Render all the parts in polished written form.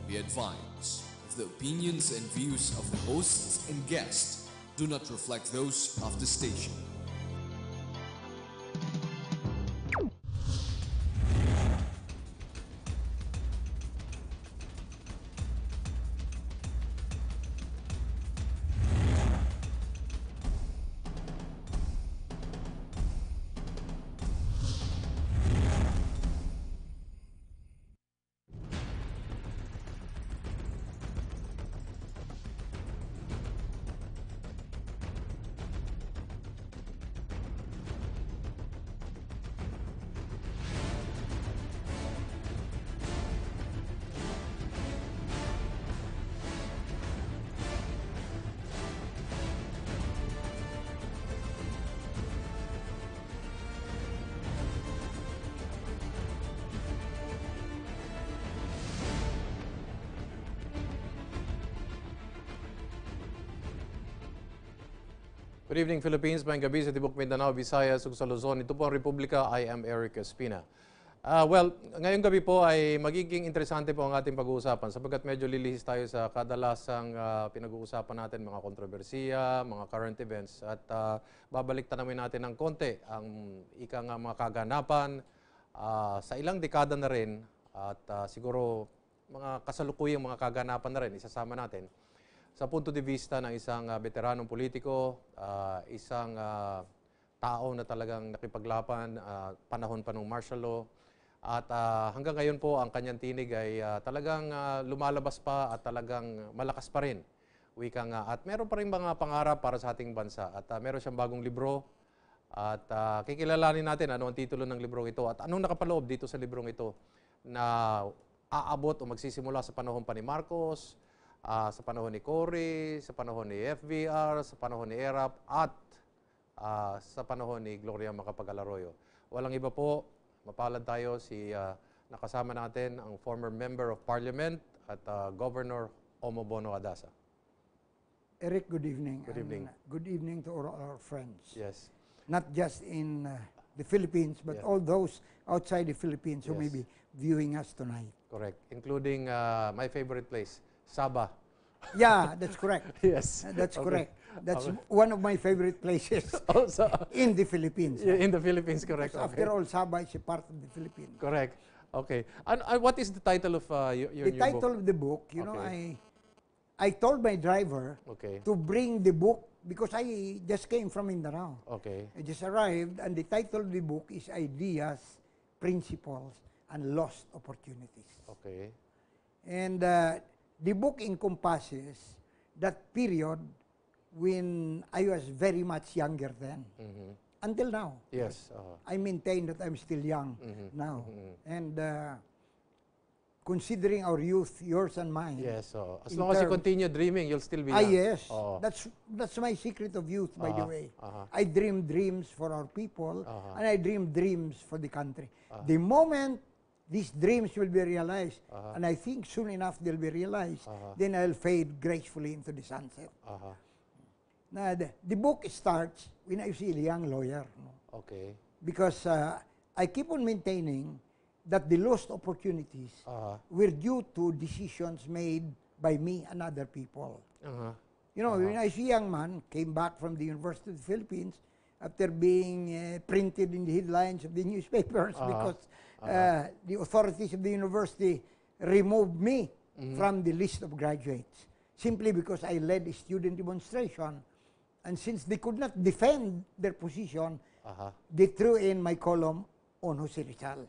Be advised, the opinions and views of the hosts and guests do not reflect those of the station. Good evening, Philippines. Maayong gabi sa Tibok Mindanao, Visayas, ug sa Luzon. Ito po ang Republika. I am Erik Espina. Ngayong gabi po ay magiging interesante po ang ating pag-uusapan sapagkat medyo lilihis tayo sa kadalasang pinag-uusapan natin, mga kontrobersiya, mga current events. At babalik namin natin ng konti ang mga kaganapan sa ilang dekada na rin at siguro mga kasalukuyang mga kaganapan na rin, isasama natin sa punto de vista ng isang veteranong politiko, isang tao na talagang nakipaglaban panahon pa ng martial law. At hanggang ngayon po ang kanyang tinig ay talagang lumalabas pa at talagang malakas pa rin. Wika nga. At meron pa rin mga pangarap para sa ating bansa. At meron siyang bagong libro. At kikilalanin natin ano ang titulo ng librong ito at anong nakapaloob dito sa librong ito na aabot o magsisimula sa panahon pa ni Marcos, sa panahon ni Cory, sa panahon ni FVR, sa panahon ni ERAP at sa panahon ni Gloria Macapagal-Arroyo. Walang iba po, mapalad tayo si nakasama natin ang former Member of Parliament at Governor Omobono Adaza. Eric, good evening. Good evening. Good evening to all our friends. Yes. Not just in the Philippines, but all those outside the Philippines who may be viewing us tonight. Correct. Including my favorite place, Sabah. Yeah, that's correct. Yes. That's Okay. correct. That's one of my favorite places Also, in the Philippines. in the Philippines, correct. Because after all, Sabah is a part of the Philippines. Correct. Okay. And what is the title of your The new title book? of the book, you know, Okay. I told my driver Okay. to bring the book because I just came from Mindanao. Okay. I just arrived, and the title of the book is Ideas, Principles, and Lost Opportunities. Okay. And the book encompasses that period when I was very much younger then, until now. Yes. I maintain that I'm still young now. And considering our youth, yours and mine. Yes. As long as you continue dreaming, you'll still be young. Yes. Oh. That's my secret of youth, by the way. Uh-huh. I dream dreams for our people, and I dream dreams for the country. The moment these dreams will be realized, and I think soon enough they'll be realized, then I'll fade gracefully into the sunset. Now, the book starts when I was a young lawyer. No? Okay. Because I keep on maintaining that the lost opportunities were due to decisions made by me and other people. You know, when I was a young man, came back from the University of the Philippines after being printed in the headlines of the newspapers because the authorities of the university removed me from the list of graduates simply because I led a student demonstration. And since they could not defend their position, they threw in my column on Jose Rizal.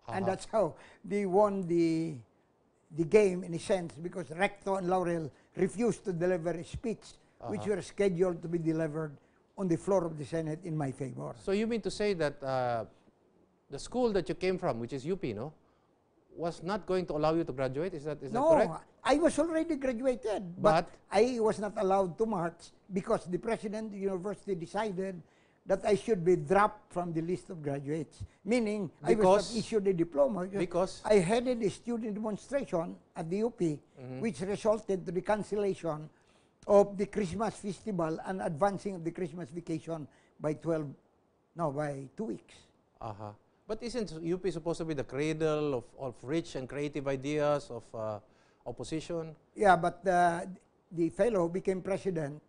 And that's how they won the game in a sense, because Recto and Laurel refused to deliver a speech which were scheduled to be delivered on the floor of the Senate in my favor. So you mean to say that the school that you came from, which is UP, no, was not going to allow you to graduate? Is that correct? No, I was already graduated, but I was not allowed to march because the president of the university decided that I should be dropped from the list of graduates, meaning I was not issued a diploma because I headed a student demonstration at the UP, which resulted to the cancellation of the Christmas festival and advancing of the Christmas vacation by 2 weeks. But isn't UP supposed to be the cradle of rich and creative ideas, opposition? Yeah, but the fellow became president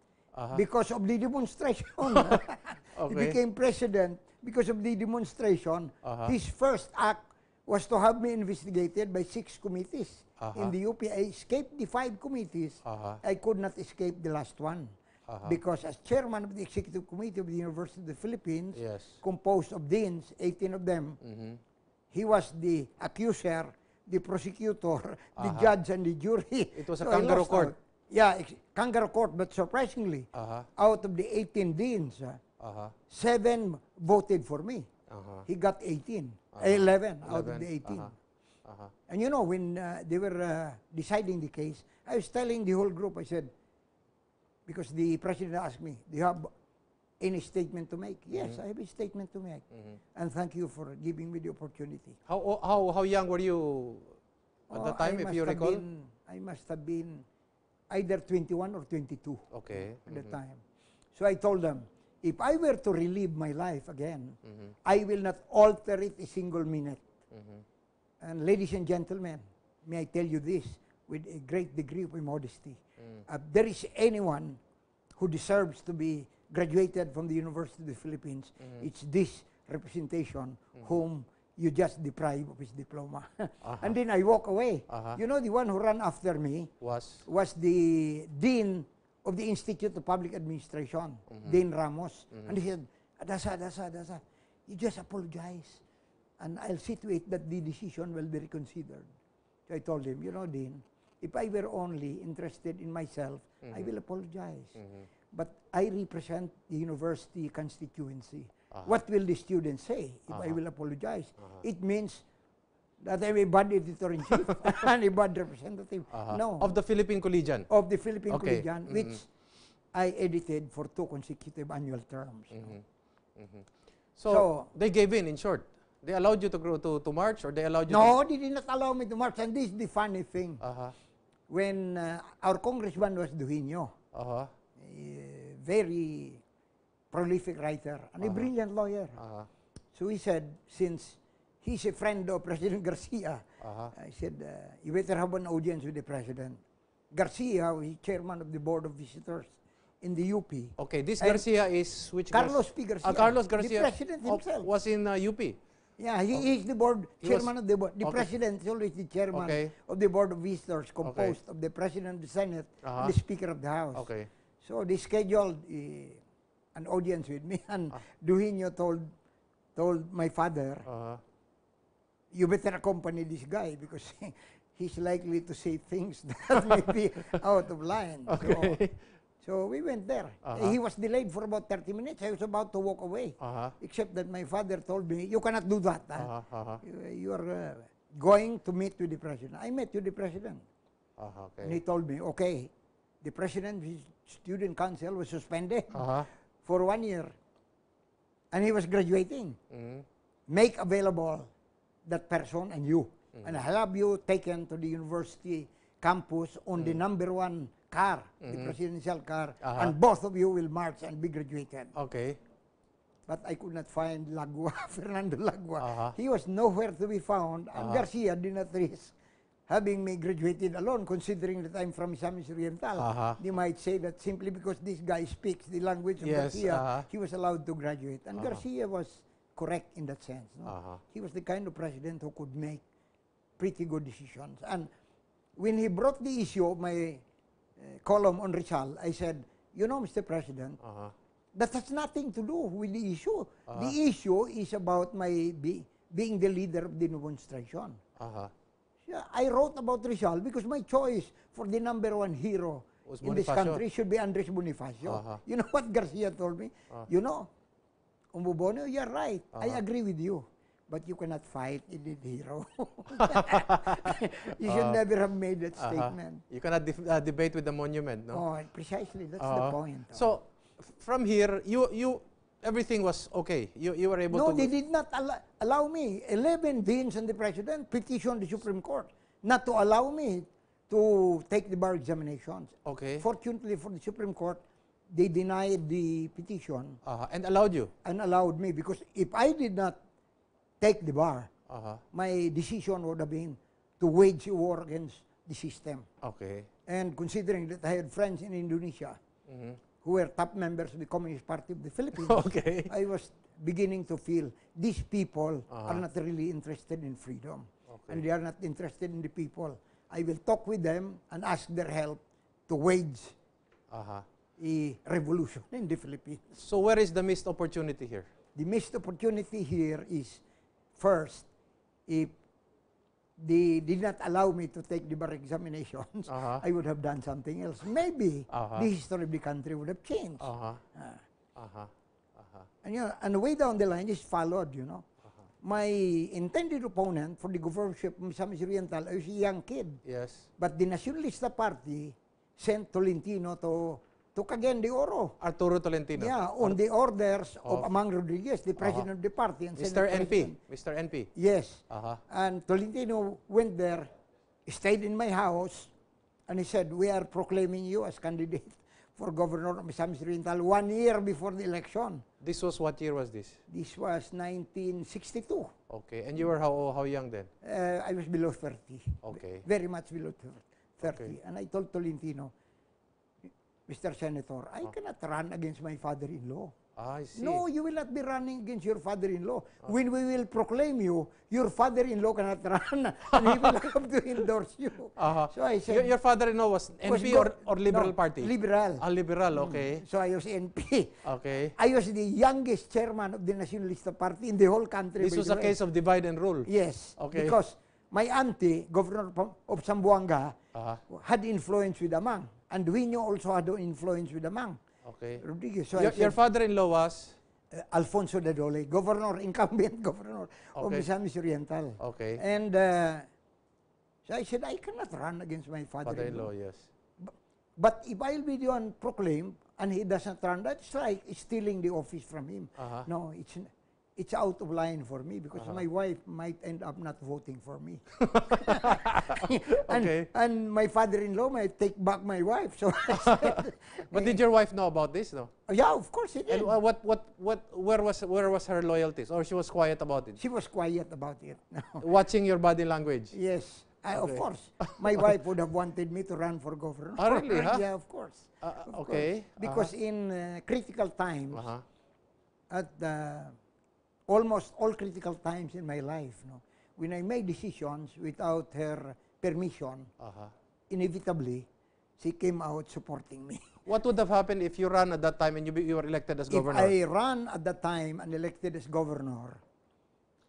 because of the demonstration. He Okay. became president because of the demonstration. His first act was to have me investigated by 6 committees in the UP. I escaped the 5 committees. I could not escape the last one. Because as chairman of the executive committee of the University of the Philippines, Yes. composed of deans, 18 of them, he was the accuser, the prosecutor, the judge, and the jury. It was a So I kangaroo lost court. out. Yeah, kangaroo court, but surprisingly, out of the 18 deans, 7 voted for me. He got 18, 11 out of the 18. And you know, when they were deciding the case, I was telling the whole group, I said, because the president asked me, do you have any statement to make? Yes, I have a statement to make. And thank you for giving me the opportunity. How young were you at the time, if you recall? I must have been either 21 or 22 Okay. at the time. So I told them, if I were to relive my life again, I will not alter it a single minute. And ladies and gentlemen, may I tell you this with a great degree of modesty. There is anyone who deserves to be graduated from the University of the Philippines, it's this representation whom you just deprive of his diploma. And then I walk away. You know, the one who ran after me was the dean of the Institute of Public Administration, Dean Ramos. And he said, Adaza, you just apologize. And I'll see to it that the decision will be reconsidered. So I told him, you know, Dean, if I were only interested in myself, I will apologize. But I represent the university constituency. What will the students say if I will apologize? It means that I'm a bad editor-in-chief and a bad representative. No. Of the Philippine Collegian? Of the Philippine Collegian, which I edited for 2 consecutive annual terms. So they gave in short? They allowed you to go to march, or they allowed you No, they did not allow me to march. And this is the funny thing. When our congressman was Duhino, a very prolific writer and a brilliant lawyer. So he said, since he's a friend of President Garcia, I said, you better have an audience with the president. Garcia, who is chairman of the board of visitors in the UP. Okay, this Garcia is which? Carlos P. Garcia. Carlos Garcia. The president himself. Was in UP. Yeah, he is the board chairman of the board. The president is always the chairman of the board of visitors, composed of the president of the Senate and the speaker of the House. Okay. So they scheduled an audience with me, and Duhino told my father, you better accompany this guy because he's likely to say things that may be out of line. So we went there. He was delayed for about 30 minutes. I was about to walk away, except that my father told me, you cannot do that. You are going to meet with the president. I met with the president. And he told me, okay, the president's student council was suspended for 1 year. And he was graduating. Make available that person and you. And I'll have you taken to the university campus on the #1 car, the presidential car, and both of you will march and be graduated. Okay. But I could not find Lagua, Fernando Lagua. He was nowhere to be found, and Garcia did not risk having me graduated alone, considering that I'm from Misamis Oriental. They might say that simply because this guy speaks the language of Garcia, he was allowed to graduate. And Garcia was correct in that sense. No? He was the kind of president who could make pretty good decisions. And when he brought the issue of my column on Rizal, I said, you know, Mr. President, that has nothing to do with the issue. The issue is about my being the leader of the demonstration. Yeah, I wrote about Rizal because my choice for the #1 hero in this country should be Andres Bonifacio. You know what Garcia told me? You know, Umbubono, you're right. I agree with you. But you cannot fight in the hero. You should never have made that statement. You cannot debate with the monument, no? Oh, precisely. That's the point. So, from here, you everything was okay. You were able to... No, they did not allow me. 11 deans and the president petitioned the Supreme Court not to allow me to take the bar examinations. Okay. Fortunately for the Supreme Court, they denied the petition. And allowed you? And allowed me, because if I did not take the bar, my decision would have been to wage a war against the system. Okay. And considering that I had friends in Indonesia who were top members of the Communist Party of the Philippines, Okay. I was beginning to feel these people are not really interested in freedom. Okay. And they are not interested in the people. I will talk with them and ask their help to wage a revolution in the Philippines. So where is the missed opportunity here? The missed opportunity here is, first, if they did not allow me to take the bar examinations, I would have done something else. Maybe the history of the country would have changed. And, you know, and way down the line is followed, you know. My intended opponent for the governorship of Misamis Oriental, I was a young kid. Yes. But the Nacionalista Party sent Tolentino to Cagayan de Oro. Arturo Tolentino. Yeah, on the orders of Amang Rodriguez, the president of the party. And Mr. Senate NP. President. Mr. NP. Yes. And Tolentino went there, stayed in my house, and he said, we are proclaiming you as candidate for governor of Misamis Oriental 1 year before the election. This was, what year was this? This was 1962. Okay. And you were how young then? I was below 30. Okay. Very much below 30. Okay. And I told Tolentino, Mr. Senator, I cannot run against my father-in-law. I see. No, you will not be running against your father-in-law. When we will proclaim you, your father-in-law cannot run, and he will have to endorse you. So I said, Your father-in-law was NP or Liberal no, Party? Liberal. Liberal, okay. So I was NP. Okay. I was the youngest chairman of the Nacionalista Party in the whole country. This was a case of divide and rule? Yes. Okay. Because my auntie, governor of Zamboanga, had influence with Amang. And Duino also had influence with Amang. Okay. Rodriguez. So Your father-in-law was? Alfonso de Dole, governor, incumbent governor of Misamis Oriental. Okay. And so I said, I cannot run against my father-in-law. Yes. But if I'll be the one proclaimed and he doesn't run, that's like stealing the office from him. No, it's out of line for me because my wife might end up not voting for me. And my father-in-law might take back my wife. So but did your wife know about this, no? Yeah, of course it did. And where was her loyalties, or she was quiet about it? She was quiet about it. Watching your body language. Yes, of course. My wife would have wanted me to run for governor. Oh, really? Huh? Yeah, of course. Okay. Because in critical times, at almost all critical times in my life, no, when I made decisions without her permission, inevitably, she came out supporting me. What would have happened if you ran at that time and you were elected as governor? If I ran at that time and elected as governor,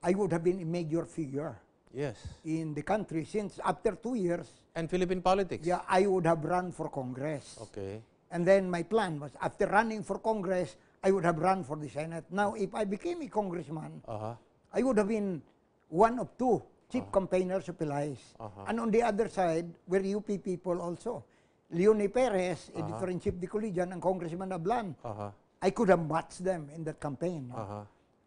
I would have been a major figure. Yes. In the country, since after 2 years. And Philippine politics. Yeah, I would have run for Congress. Okay. And then my plan was, after running for Congress, I would have run for the Senate. Now, if I became a congressman, I would have been one of two chief campaigners of Pelaez. And on the other side were UP people also. Leone Perez, editor-in-chief of the Collegian, and Congressman Ablan. I could have matched them in that campaign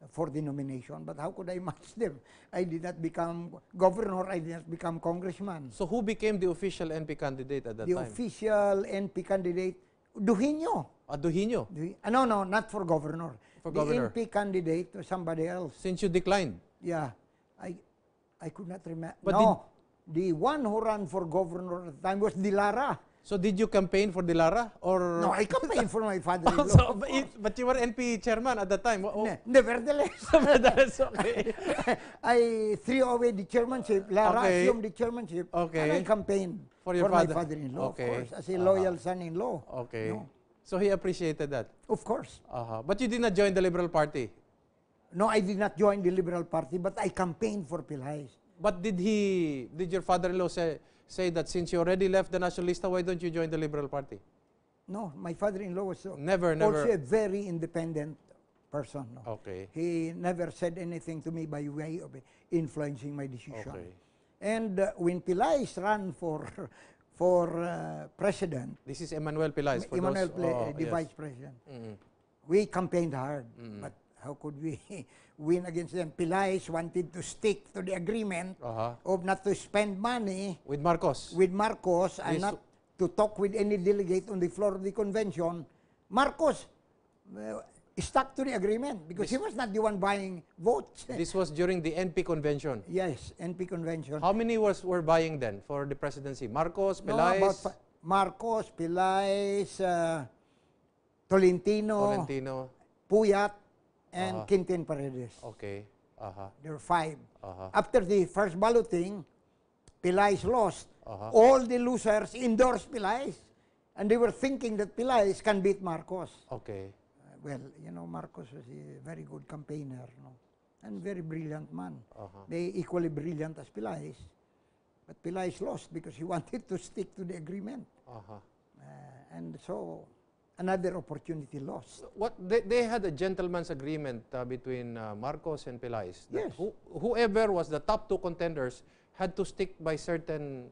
for the nomination. But how could I match them? I did not become governor. I did not become congressman. So who became the official NP candidate at that time? The official NP candidate, Duhino. Duhino? No, not for governor. For the governor. NP candidate was somebody else. Since you declined? Yeah. I could not remember. But no, the one who ran for governor at the time was Dilara. So did you campaign for Dilara? Or no, I campaigned for my father-in-law. But you were NP chairman at that time. Nevertheless. Nevertheless, okay. I threw away the chairmanship. Lara assumed the chairmanship. And I campaigned for my father-in-law, of course, as a loyal son-in-law. Okay. No? So he appreciated that? Of course. But you did not join the Liberal Party? No, I did not join the Liberal Party, but I campaigned for Pelaez. But did your father-in-law say that since you already left the Nacionalista, why don't you join the Liberal Party? No, my father-in-law was never also a very independent person. No? Okay. He never said anything to me by way of influencing my decision. Okay. And when Pelaez ran for president, this is Emmanuel Pelaez. The vice president. We campaigned hard, but how could we win against them? Pelaez wanted to stick to the agreement of not to spend money with Marcos. And not to talk with any delegate on the floor of the convention. Marcos stuck to the agreement because he was not the one buying votes. This was during the NP convention. Yes, NP convention. How many were buying then for the presidency? Marcos, No, Pelaez? about Marcos, Pelaez, Tolentino, Puyat, and Quintin Paredes. Okay. There were 5. After the first balloting, Pelaez lost. All the losers endorsed Pelaez. And they were thinking that Pelaez can beat Marcos. Okay. Well, you know, Marcos was a very good campaigner, no? And very brilliant man. They equally brilliant as Pelaez. But Pelaez lost because he wanted to stick to the agreement. And so, another opportunity lost. What they had a gentleman's agreement between Marcos and Pelaez. Yes. Whoever was the top 2 contenders had to stick by certain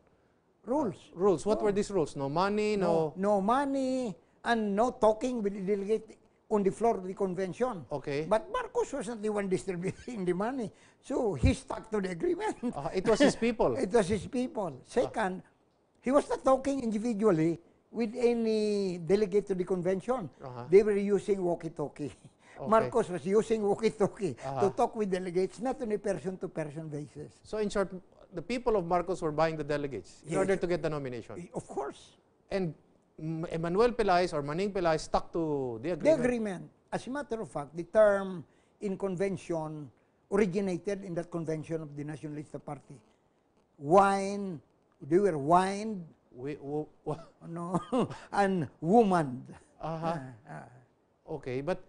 rules. What were these rules? No money, no money, and no talking with the delegate on the floor of the convention. Okay. But Marcos was not the one distributing the money. So he stuck to the agreement. It was his people. It was his people. Second, he was not talking individually with any delegate to the convention. They were using walkie-talkie. Okay. Marcos was using walkie-talkie to talk with delegates, not on a person-to-person basis. So in short, the people of Marcos were buying the delegates in order to get the nomination. Of course. And Emmanuel Pelaez or Manning Pelaez stuck to the agreement. The agreement. As a matter of fact, the term in convention originated in that convention of the Nacionalista Party. They were wined, no, and woman. Okay, but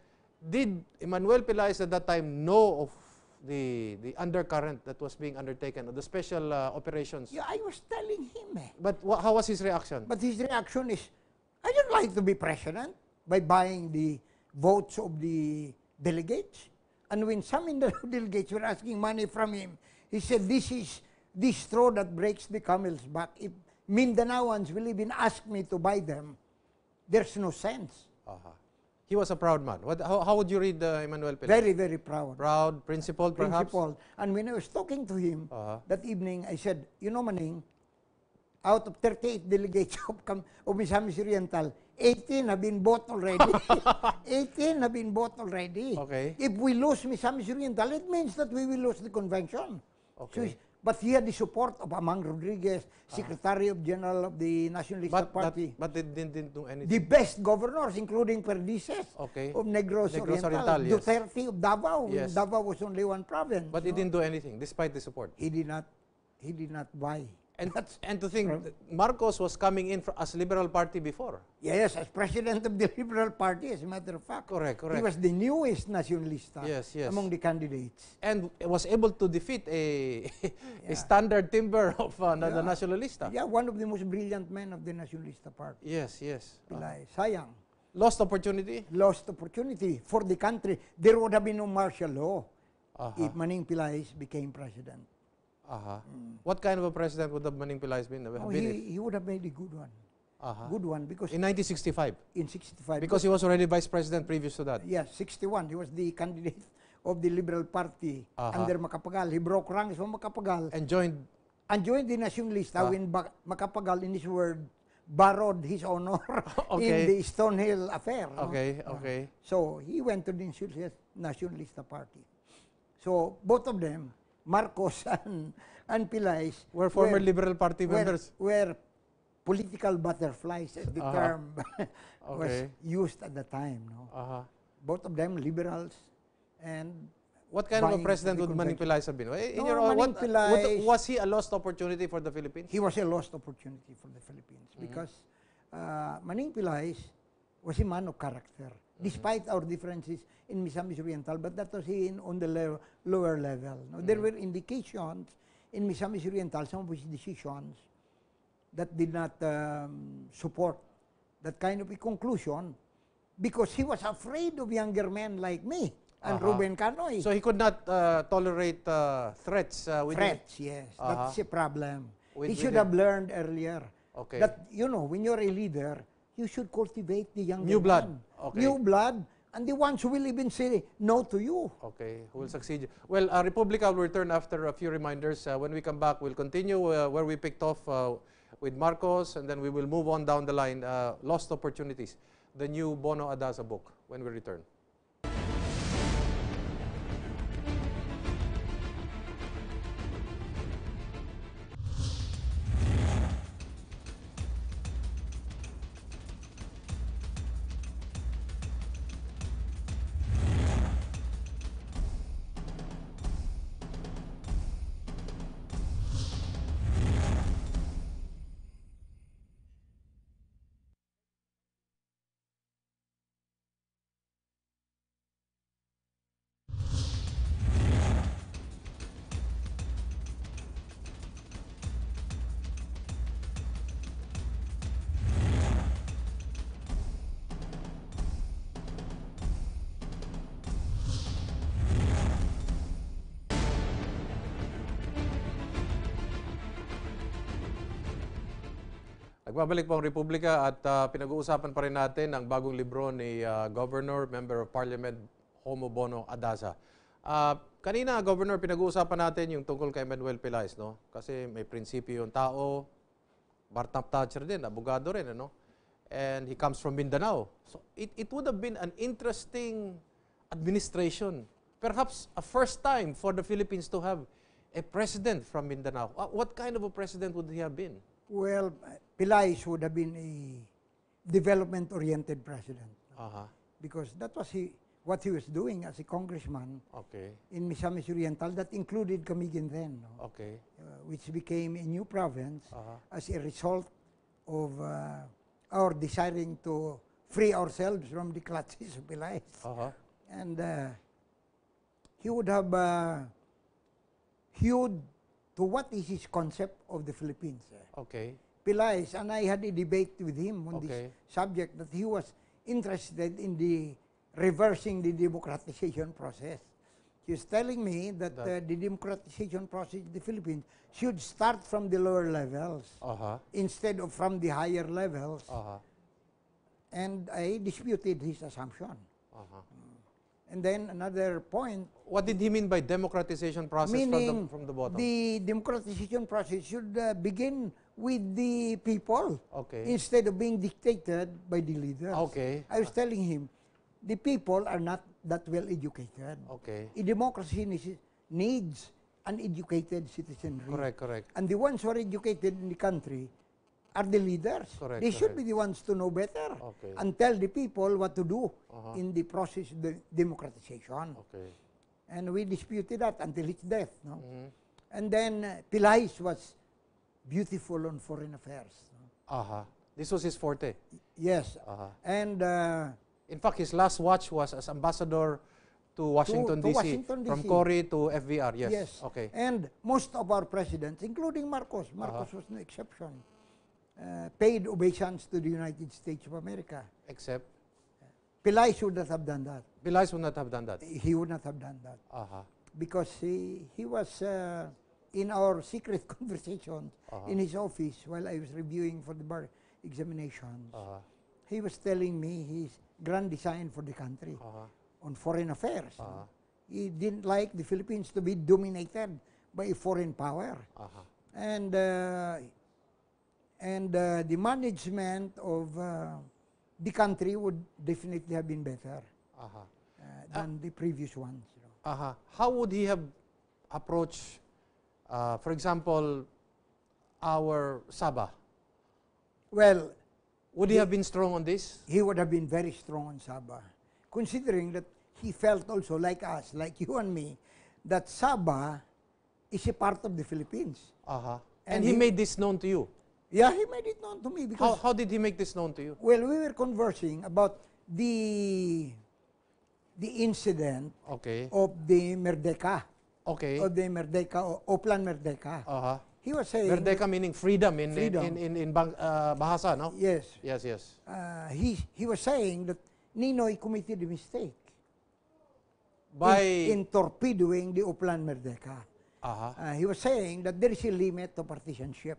did Emmanuel Pelaez at that time know of the undercurrent that was being undertaken, the special operations? Yeah, I was telling him. But how was his reaction? But his reaction is, I don't like to be president by buying the votes of the delegates. And when some delegates were asking money from him, he said, this is the straw that breaks the camel's back. If Mindanaoans will even ask me to buy them, there's no sense. He was a proud man. How would you read Emmanuel Pelaez? Very, very proud. Proud, principled, perhaps? Principled. And when I was talking to him that evening, I said, you know, Manning, out of 38 delegates of Misamis Oriental, 18 have been bought already. 18 have been bought already. Okay. If we lose Misamis Oriental, it means that we will lose the convention. Okay. So, but he had the support of Amang Rodriguez, Secretary General of the Nacionalista Party. But they didn't do anything. The best governors, including Perdices of Negros Oriental, yes. Duterte of Davao. Yes. Davao was only one province. But he didn't do anything, despite the support. He did not buy. And to think, Marcos was coming in as Liberal Party before. Yes, as president of the Liberal Party, as a matter of fact. Correct. He was the newest nationalista among the candidates. And was able to defeat a standard timber of the Nacionalista. Yeah, one of the most brilliant men of the Nacionalista Party. Yes. Pelaez. Sayang. Lost opportunity? Lost opportunity for the country. There would have been no martial law if Manning Pelaez became president. What kind of a president would have Manning Pelaez been? He would have made a good one. Good one because in 1965. In 65. Because he was already vice president previous to that. Yes, 61. He was the candidate of the Liberal Party under Macapagal. He broke ranks from Macapagal and joined the Nacionalista when Macapagal, in his word, borrowed his honor in the Stonehill affair. Okay. So he went to the Nacionalista Party. So both of them, Marcos and Pelaez, were former Liberal Party members. Were political butterflies, as the term was used at the time. No? Both of them liberals. And what kind of a president would Manning Pelaez have been? Was he a lost opportunity for the Philippines? He was a lost opportunity for the Philippines because Manning Pelaez was a man of character, despite our differences in Misamis Oriental, but that was on the lower level. No? There were indications in Misamis Oriental, some of his decisions, that did not support that kind of a conclusion because he was afraid of younger men like me and Ruben Canoy. So he could not tolerate threats? Yes. That's a problem. He should have learned earlier that, when you're a leader, you should cultivate the younger New blood. men. New blood. And the ones who will even say no to you. Okay, who will succeed. Well, Republica will return after a few reminders. When we come back, we'll continue where we picked off with Marcos, and then we will move on down the line. Lost Opportunities, the new Bono Adaza book, when we return. Nagbabalik po ang Republika at pinag-uusapan pa rin natin ang bagong libro ni Governor, Member of Parliament, Homo Bono Adaza. Kanina, Governor, pinag-uusapan natin yung tungkol kay Manuel Pelaez, no? Kasi may prinsipyo yung tao, bar-top toucher din, abogado rin, ano? And he comes from Mindanao. So it would have been an interesting administration. Perhaps a first time for the Philippines to have a president from Mindanao. What kind of a president would he have been? Well, Pelaez would have been a development-oriented president. Because that was what he was doing as a congressman in Misamis Oriental. That included Camiguin then, no? Which became a new province as a result of our desiring to free ourselves from the clutches of Pelaez. And he would have hewed to what is his concept of the Philippines. Pelaez, and I had a debate with him on this subject, that he was interested in the reversing the democratization process. He was telling me that the democratization process in the Philippines should start from the lower levels instead of from the higher levels. And I disputed his assumption. And then another point. What did he mean by democratization process from the bottom? The democratization process should begin with the people instead of being dictated by the leaders. I was telling him, the people are not that well educated. A democracy needs an educated citizenry. Correct. And the ones who are educated in the country are the leaders. They should be the ones to know better and tell the people what to do in the process of the democratization. And we disputed that until his death. No? And then Pelaez was beautiful on foreign affairs. No? This was his forte. Yes. And in fact, his last watch was as ambassador to Washington, D.C. From Cory to FVR. Yes. And most of our presidents, including Marcos was no exception, paid obeisance to the United States of America. Except? Pelaez would not have done that. Pelaez would not have done that? He would not have done that. Because he was in our secret conversations in his office while I was reviewing for the bar examinations. He was telling me his grand design for the country on foreign affairs. He didn't like the Philippines to be dominated by a foreign power. And the management of the country would definitely have been better than the previous ones. You know. How would he have approached, for example, our Sabah? Well, would he have been strong on this? He would have been very strong on Sabah, considering that he felt also like us, like you and me, that Sabah is a part of the Philippines. And he made this known to you? Yeah, he made it known to me. Because how did he make this known to you? Well, we were conversing about the incident of the Merdeka. Of the Merdeka, Oplan Merdeka. He was saying... Merdeka meaning freedom in Bahasa, no? Yes. Yes. He was saying that Ninoy committed a mistake in torpedoing the Oplan Merdeka. He was saying that there is a limit to partisanship.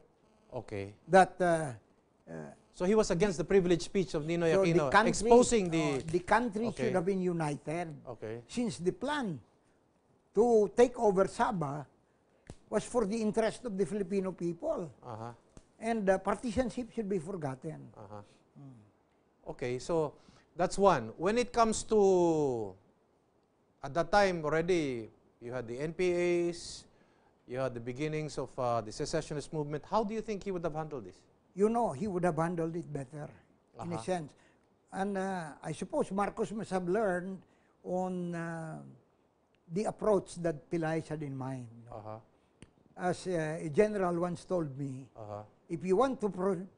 That so he was against the privileged speech of Ninoy Aquino, exposing the country should have been united. Since the plan to take over Sabah was for the interest of the Filipino people. And partisanship should be forgotten. So that's one. When it comes to, at that time already, you had the NPAs, you had the beginnings of the secessionist movement. How do you think he would have handled this? You know, he would have handled it better, in a sense. And I suppose Marcos must have learned on the approach that Pelaez had in mind. As a general once told me, if you want to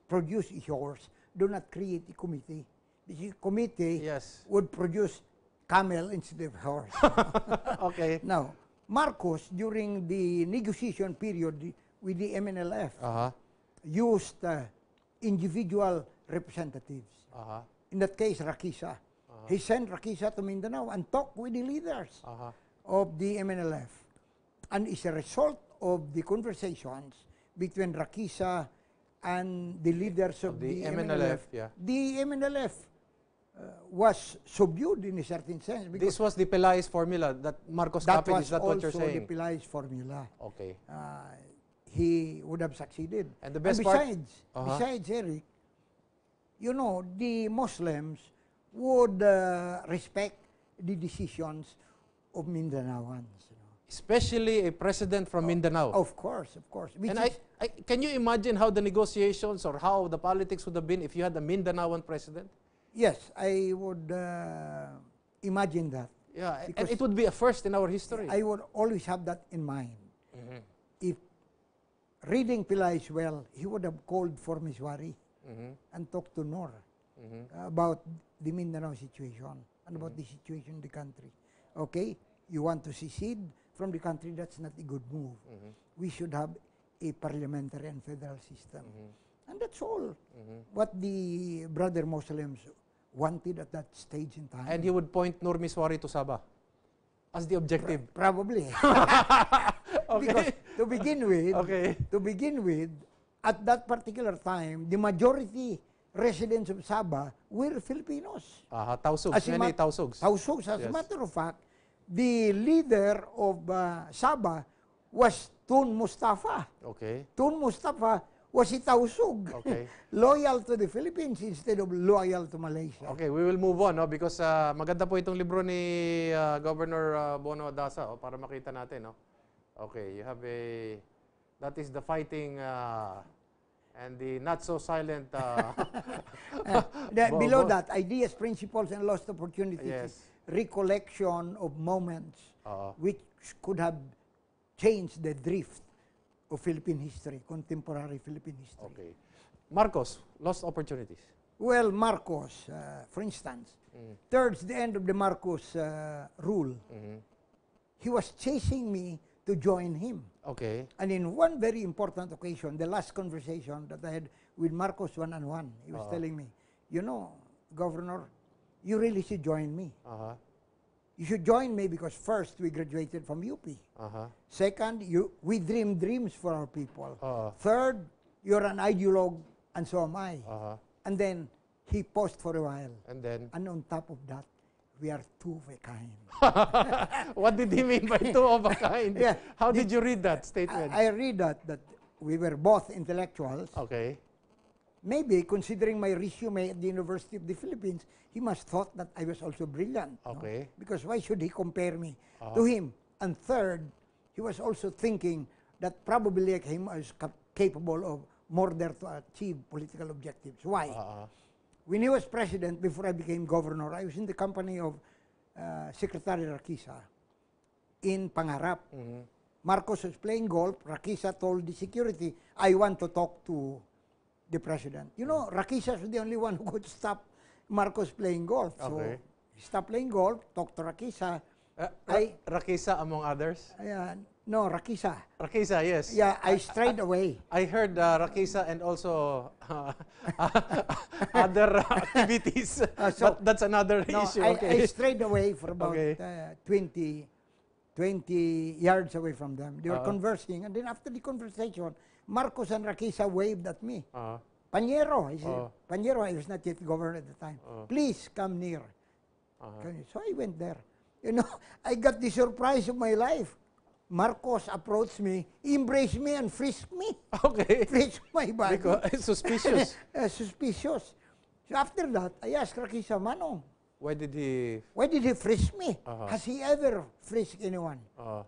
produce a horse, do not create a committee. The committee would produce camel instead of horse. Now, Marcos, during the negotiation period with the MNLF, used individual representatives. In that case, Rakisa. He sent Rakisa to Mindanao and talked with the leaders of the MNLF. And as a result of the conversations between Rakisa and the leaders of the the MNLF, yeah. the MNLF was subdued in a certain sense. This was the Pelaez formula that Marcos copied. Is that what you're saying? That was also the Pelaez formula. Okay. He would have succeeded. And the best besides, Eric, you know, the Muslims would respect the decisions of Mindanaoans. You know. Especially a president from Mindanao. Of course. And can you imagine how the negotiations or how the politics would have been if you had a Mindanaoan president? Yes, I would imagine that. Yeah, and it would be a first in our history. I would always have that in mind. If reading Pelaez well, he would have called for Miswari and talked to Noor about the Mindanao situation and about the situation in the country. Okay, you want to secede from the country, that's not a good move. We should have a parliamentary and federal system. And that's all what the brother Muslims wanted at that stage in time. And he would point Noor Miswari to Sabah as the objective. Probably. Because to begin with, at that particular time, the majority residents of Sabah were Filipinos. Tausugs, many Tausugs. Tausugs. As a matter of fact, the leader of Sabah was Tun Mustafa. Okay. Tun Mustafa was a Tausug. Okay. Loyal to the Philippines instead of loyal to Malaysia. Okay, we will move on, no? Because maganda po itong libro ni Governor Bono Adaza, para makita natin, no? Okay, you have that is the fighting and the not so silent. Below that, ideas, principles, and lost opportunities. Yes. Recollection of moments which could have changed the drift of Philippine history, contemporary Philippine history. Okay. Marcos, lost opportunities. Well, Marcos, for instance, towards the end of the Marcos rule, he was chasing me to join him. Okay. And in one very important occasion, the last conversation that I had with Marcos one-on-one, he was telling me, you know, Governor, you really should join me. You should join me because first, we graduated from UP. Second, we dream dreams for our people. Third, you're an ideologue, and so am I. And then he paused for a while. And on top of that, we are two of a kind. What did he mean by two of a kind? Yeah. How did you read that statement? I read that we were both intellectuals. Okay. Maybe, considering my resume at the University of the Philippines, he must thought that I was also brilliant. Okay. No? Because why should he compare me to him? And third, he was also thinking that probably like him, I was capable of more there to achieve political objectives. Why? When he was president, before I became governor, I was in the company of Secretary Rakisa in Pangarap. Marcos was playing golf. Rakisa told the security, I want to talk to the president. You know, Rakisa was the only one who could stop Marcos playing golf. So he stopped playing golf, talked to Rakisa. Rakisa among others? No, Rakisa. Rakisa, yes. Yeah, I strayed away. I heard Rakisa and also other activities. But that's another issue. I strayed away for about 20 yards away from them. They were conversing. And then after the conversation, Marcos and Rakisa waved at me. Pañero, I said. Pañero, I was not yet governor at the time. Please come near. So I went there. You know, I got the surprise of my life. Marcos approached me, embraced me, and frisked me. Okay. Frisked my body. Because suspicious. Suspicious. So after that, I asked Rakisa, Manong, why did he frisk me? Has he ever frisked anyone?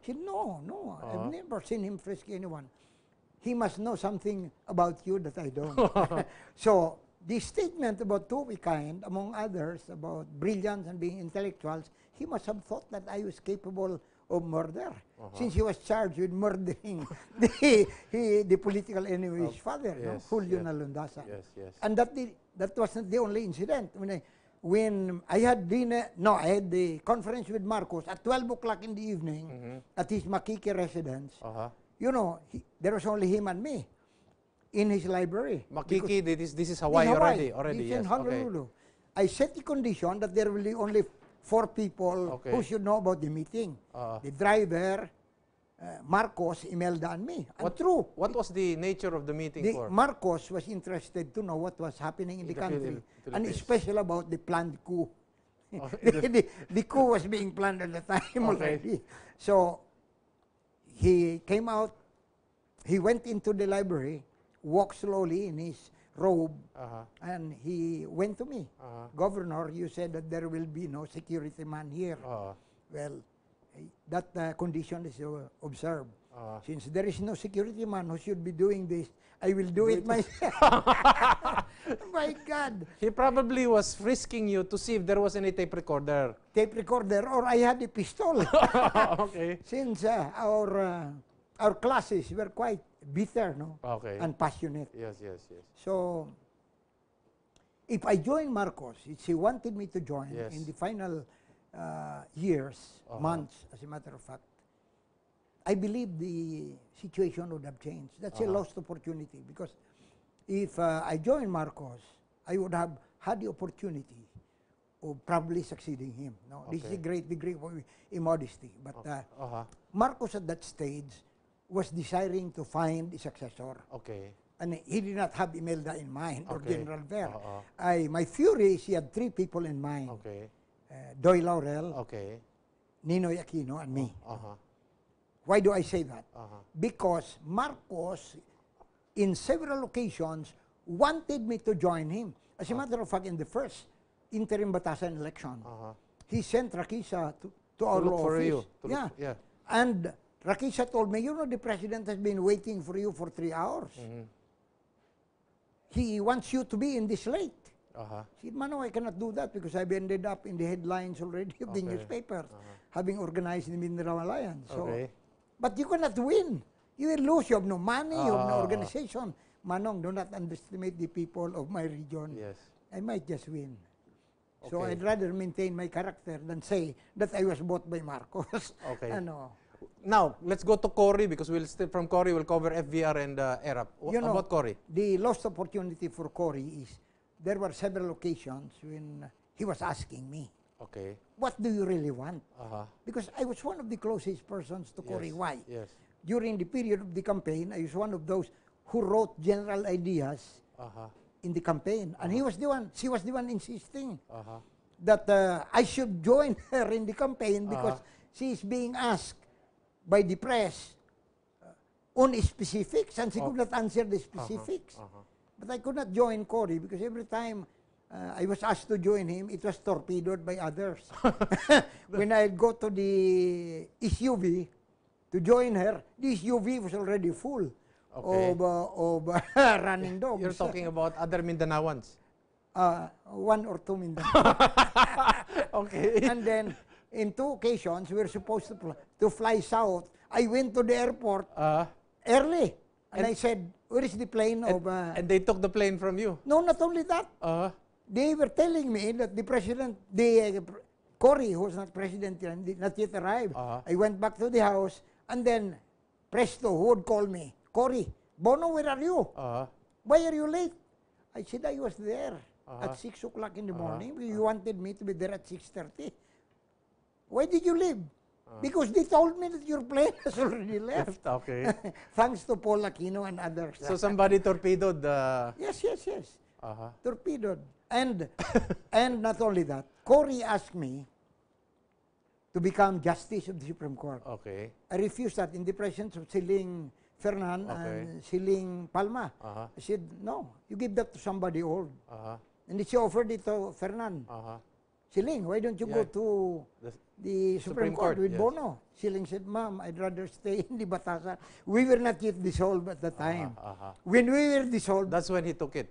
He said, no, I've never seen him frisk anyone. He must know something about you that I don't. So the statement about two be kind, among others, about brilliance and being intellectuals, he must have thought that I was capable of murder, since he was charged with murdering the political enemy of his father, Julio Nalundasan. And that wasn't the only incident. When I had dinner, I had the conference with Marcos at 12 o'clock in the evening at his Makiki residence. You know, there was only him and me in his library. Makiki, this is Hawaii already. This Yes. in Honolulu. I set the condition that there will be only 4 people who should know about the meeting. The driver, Marcos, Imelda, and me. And true. What was the nature of the meeting for? Marcos was interested to know what was happening in the country, and especially about the planned coup. Oh, the coup was being planned at the time already. So he came out, he went into the library, walked slowly in his robe, and he went to me. Governor, you said that there will be no security man here. Well, that condition is observed. Since there is no security man who should be doing this, I will do it myself. My God. He probably was frisking you to see if there was any tape recorder. Tape recorder, or I had a pistol. Okay. Since our classes were quite bitter, no? Okay. And passionate. Yes. So, if I joined Marcos, he wanted me to join in the final years, months, as a matter of fact, I believe the situation would have changed. That's a lost opportunity, because if I joined Marcos, I would have had the opportunity of probably succeeding him. No, this is a great degree of immodesty. But Marcos at that stage was desiring to find a successor. Okay. And he did not have Imelda in mind or General Ver. My theory is he had three people in mind. Okay. Doy Laurel, Okay. Ninoy Aquino, and me. Why do I say that? Because Marcos, in several occasions, wanted me to join him. As a matter of fact, in the first interim Batasan election, he sent Rakisa to our law office. Yeah. And Rakisa told me, you know, the president has been waiting for you for 3 hours. He wants you to be in this slate. I said, Mano, I cannot do that because I've ended up in the headlines already of the newspapers, having organized the Mindanao Alliance. So, but you cannot win. You will lose. You have no money. You have no organization. Manong, do not underestimate the people of my region. Yes. I might just win. So I'd rather maintain my character than say that I was bought by Marcos. Okay. Ano. Now, let's go to Cory, because from Cory we'll cover FVR and ERAP. You know, about Cory? The lost opportunity for Cory is there were several occasions when he was asking me, okay, what do you really want? Because I was one of the closest persons to Cory. Why? Yes. During the period of the campaign, I was one of those who wrote general ideas in the campaign. And he was the one, she was the one insisting that I should join her in the campaign because she is being asked by the press on specifics, and she could not answer the specifics. But I could not join Cory because every time I was asked to join him, it was torpedoed by others. When I go to the SUV to join her, the SUV was already full of running dogs. You're talking about other Mindanaoans? One or two Mindanao. Okay. And then, in 2 occasions, we were supposed to fly south. I went to the airport early. And I said, where is the plane of... and they took the plane from you? No, not only that. They were telling me that the president, Cory, who was not president yet, did not yet arrive. I went back to the house, and then presto, who would call me? Cory, Bono, where are you? Why are you late? I said, I was there at 6 o'clock in the morning. You wanted me to be there at 6:30. Why did you leave? Because they told me that your plane has already left. Okay. Thanks to Cory Aquino and others. So somebody torpedoed the... Yes. Torpedoed. And not only that, Cory asked me to become Justice of the Supreme Court. Okay. I refused that in the presence of Siling Fernan and Siling Palma. I said, no, you give that to somebody old. And she offered it to Fernan. Siling, why don't you go to the Supreme Court with Bono? Siling said, Ma'am, I'd rather stay in the Batasan. We were not yet dissolved at the time. When we were dissolved... That's when he took it.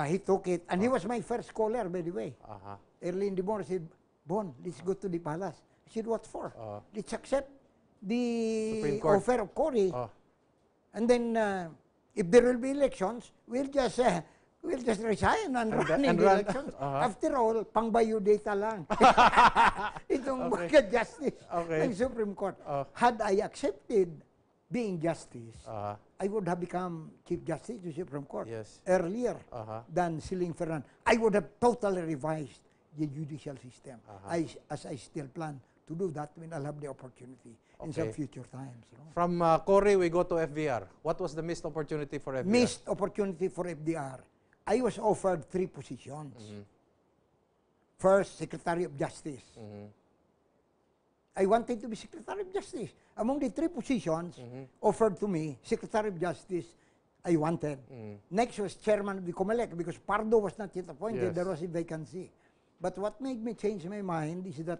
He took it. And he was my first caller, by the way. Early in the morning, he said, Bon, let's go to the palace. I said, what for? Let's accept the offer of Cory. And then, if there will be elections, we'll just resign and run in the elections. After all, pang-bayo data lang. Itong mga justice ng Supreme Court. Had I accepted being justice, I would have become Chief Justice of the Supreme Court earlier than Siling Fernan. I would have totally revised the judicial system. As I still plan to do that when I'll have the opportunity in some future times. You know. From Cory, we go to FDR. What was the missed opportunity for FDR? Missed opportunity for FDR. I was offered 3 positions. First, Secretary of Justice. I wanted to be Secretary of Justice. Among the 3 positions offered to me, Secretary of Justice, I wanted. Next was Chairman of the COMELEC because Pardo was not yet appointed. Yes. There was a vacancy. But what made me change my mind is that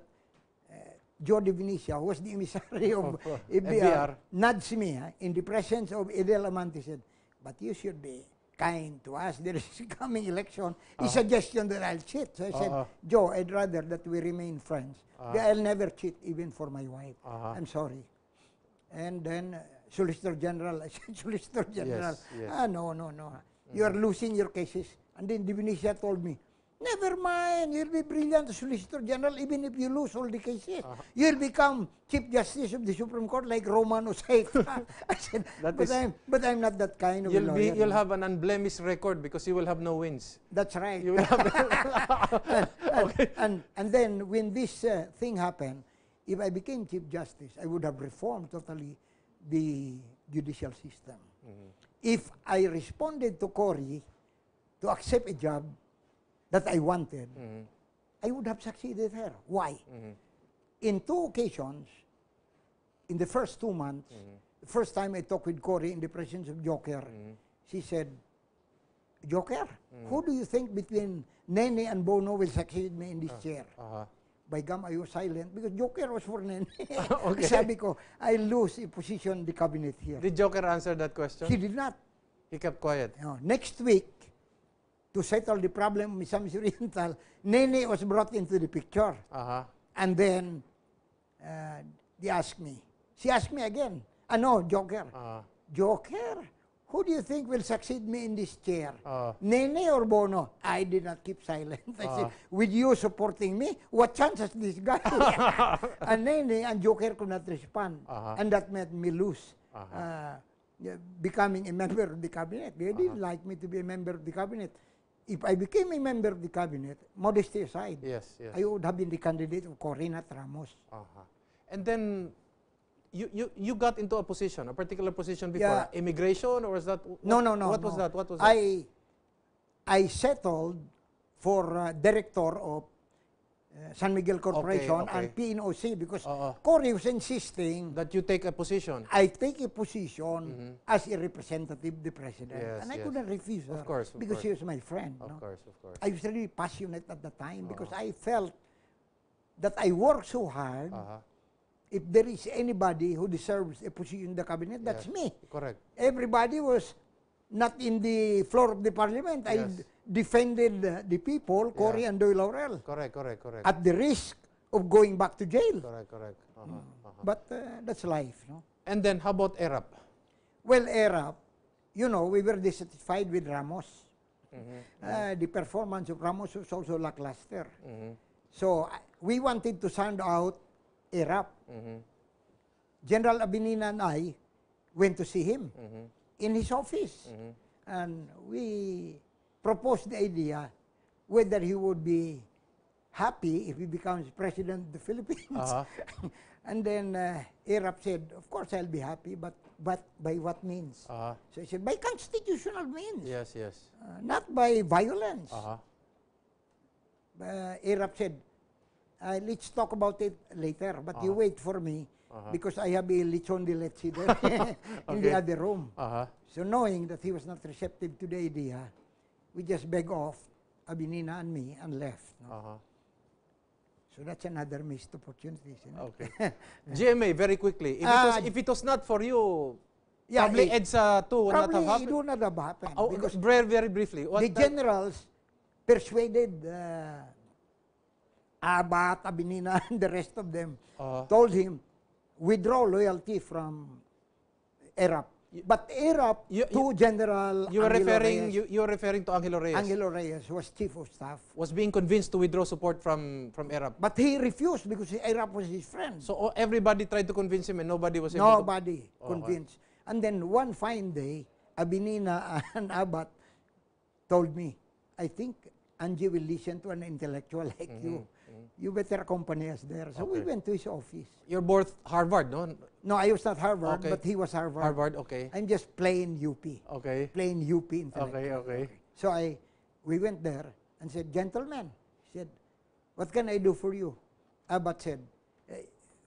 Joe De Vinicia, who was the emissary of FDR, nudged me in the presence of Edel Amante, said, but you should be kind to us. There is a coming election. He suggestion that I'll cheat. So I said, Joe, I'd rather that we remain friends. I'll never cheat even for my wife. I'm sorry. And then Solicitor General, I said, Solicitor General, no. You are losing your cases. And then De Vinicia told me, never mind, you'll be brilliant Solicitor General even if you lose all the cases. You'll become Chief Justice of the Supreme Court like Romano said. I said, but I'm not that kind of lawyer. You'll have an unblemished record because you will have no wins. That's right. You will have and then when this thing happened, if I became Chief Justice, I would have reformed totally the judicial system. If I responded to Cory to accept a job that I wanted, I would have succeeded her. Why? In 2 occasions, in the first 2 months, the first time I talked with Cory in the presence of Joker, she said, Joker, who do you think between Nene and Bono will succeed me in this chair? By gum, I was silent because Joker was for Nene. Sabi ko, I lose a position in the cabinet here. Did Joker answer that question? He did not. He kept quiet. Next week, to settle the problem with Misamis Oriental, Nene was brought into the picture. And then they asked me. She asked me again. No, Joker. Joker, who do you think will succeed me in this chair? Nene or Bono? I did not keep silent. I said, with you supporting me, what chance has this guy? And Nene and Joker could not respond. And that made me lose. Becoming a member of the cabinet. They didn't like me to be a member of the cabinet. If I became a member of the cabinet, modesty aside, I would have been the candidate of Cory, not Ramos. And then you got into a particular position before immigration, or was that? No. What was that? What was that? I settled for director of San Miguel Corporation and PNOC because Cory was insisting that you take a position. I take a position as a representative of the president. And I couldn't refuse her because she was my friend. Of course. I was really passionate at the time because I felt that I worked so hard. If there is anybody who deserves a position in the cabinet, that's me. Correct. Everybody was not in the floor of the parliament. I defended the people, Cory and Doy Laurel. Correct. At the risk of going back to jail. Correct. But that's life, no? And then how about ERAP? Well, ERAP, we were dissatisfied with Ramos. The performance of Ramos was also lackluster. So we wanted to sound out ERAP. General Abinina and I went to see him in his office. And we proposed the idea whether he would be happy if he becomes president of the Philippines. And then ERAP said, of course I'll be happy, but by what means? So I said, by constitutional means. Yes. Not by violence. ERAP said, let's talk about it later, but you wait for me because I have a lechon de leche there in the other room. So knowing that he was not receptive to the idea, we just begged off, Abinina and me, and left. No? So that's another missed opportunity. Okay. GMA, very quickly. If it was not for you, probably EDSA II would not have happened. Probably it would not have happened. Because very briefly. The generals persuaded Abat, Abinina, and the rest of them, told him, withdraw loyalty from ERAP. But ERAP to General you were referring to Angelo Reyes. Angelo Reyes was chief of staff. Was being convinced to withdraw support from ERAP. But he refused because ERAP was his friend. So everybody tried to convince him and nobody was able to... Nobody convinced. And then one fine day, Abinina and Abat told me, I think Angie will listen to an intellectual like you. You better accompany us there. So we went to his office. You're both Harvard, no? No, I was not Harvard, but he was Harvard. Harvard, okay. I'm just plain UP. Okay. Plain UP intellectual. Okay. So we went there and said, gentlemen, he said, what can I do for you? Abbott said,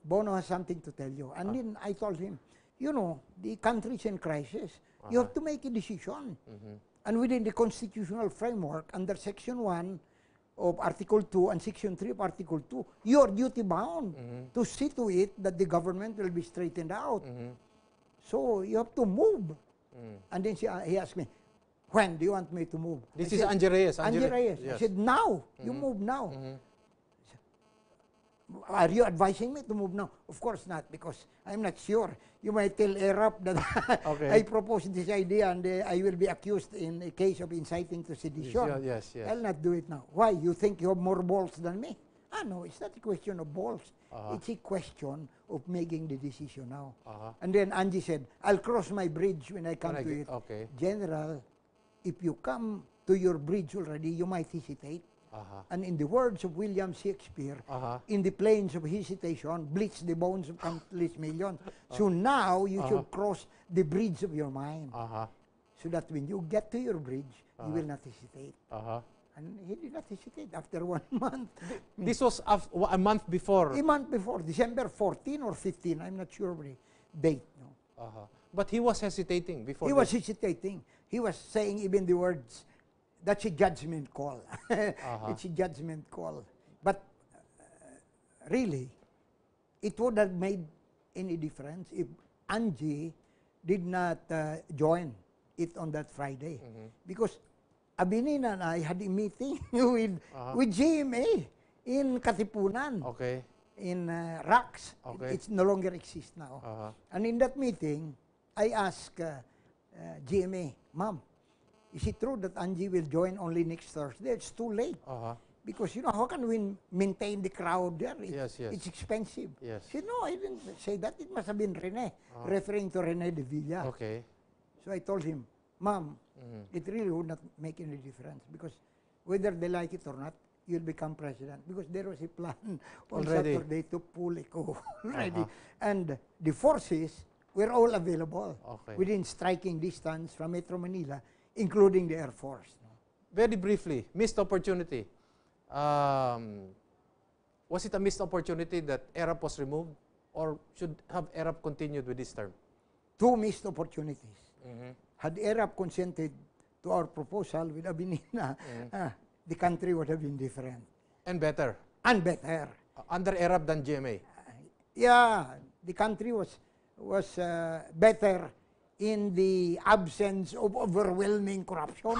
Bono has something to tell you. And then I told him, you know, the country's in crisis. You have to make a decision. And within the constitutional framework, under Section 1 of Article 2 and Section 3 of Article 2, you are duty-bound to see to it that the government will be straightened out. So you have to move. And then he asked me, when do you want me to move? This is Angie Reyes. Angie Reyes. Yes. I said, now. You move now. Are you advising me to move now? Of course not, because I'm not sure. You might tell ERAP that I proposed this idea and I will be accused in a case of inciting to sedition. Yes. I'll not do it now. Why? You think you have more balls than me? No, it's not a question of balls. It's a question of making the decision now. And then Angie said, I'll cross my bridge when I come to it. Okay. General, if you come to your bridge already, you might hesitate. And in the words of William Shakespeare, in the plains of hesitation, bleach the bones of countless millions. So now you should cross the bridge of your mind. So that when you get to your bridge, you will not hesitate. And he did not hesitate after 1 month. This was a month before. A month before, December 14 or 15, I'm not sure of the date. No. But he was hesitating before. He was hesitating. He was saying even the words, that's a judgment call. It's a judgment call. But really, it would have made any difference if Angie did not join it on that Friday. Because Abinina and I had a meeting with GMA in Katipunan. Okay. In RACS. Okay. It no longer exists now. And in that meeting, I asked GMA, Ma'am, is it true that Angie will join only next Thursday? It's too late. Because, you know, how can we maintain the crowd there? It's expensive. Yes. She said, no, I didn't say that. It must have been Rene, referring to Rene de Villa. Okay. So I told him, Ma'am, it really would not make any difference because whether they like it or not, you'll become president. Because there was a plan on Saturday to pull a coup already. And the forces were all available within striking distance from Metro Manila, including the Air Force. Very briefly, missed opportunity. Was it a missed opportunity that ERAP was removed, or should have ERAP continued with this term? Two missed opportunities. Had ERAP consented to our proposal with Abinina, the country would have been different. And better. And better. Under ERAP than GMA. Yeah, the country was better in the absence of overwhelming corruption.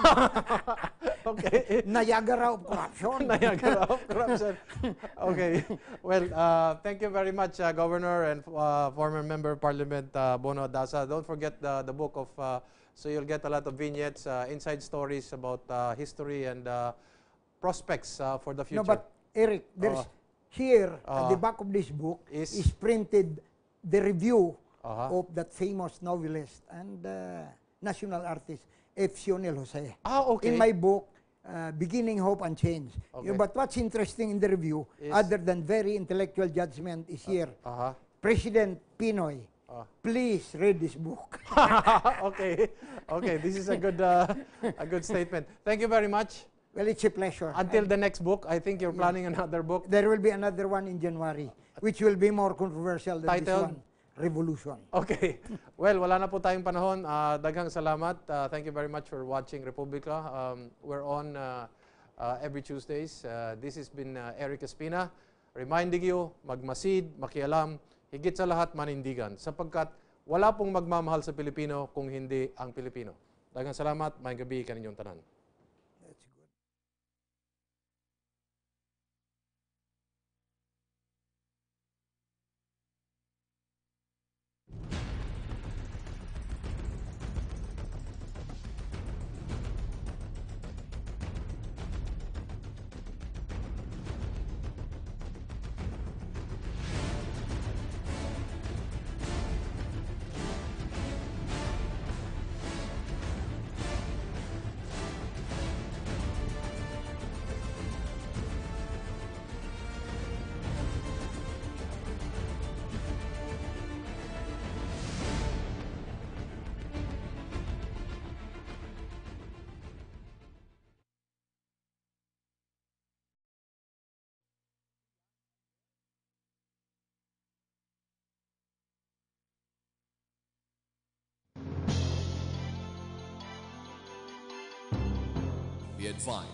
Okay. Niagara of corruption. Niagara of corruption. Okay. Well, thank you very much, Governor and former Member of Parliament Bono Adaza. Don't forget the book of, so you'll get a lot of vignettes, inside stories about history and prospects for the future. No, but Eric, there's here at the back of this book is printed the review of that famous novelist and national artist, F. Sionel Jose. Okay. In my book, Beginning, Hope, and Change. Okay. But what's interesting in the review, other than very intellectual judgment, is here. President Pinoy, please read this book. Okay. Okay, this is a good statement. Thank you very much. Well, it's a pleasure. Until the next book, I think you're planning another book. There will be another one in January, which will be more controversial than Titled? this one. Revolution. Okay. Well, wala na po tayong panahon. Daghang salamat. Thank you very much for watching Republika. We're on every Tuesdays. This has been Erik Espina, reminding you, magmasid, makialam, higit sa lahat manindigan, sapagkat wala pong magmamahal sa Pilipino kung hindi ang Pilipino. Daghang salamat. Maayong gabi kaninyong tanan. be advised.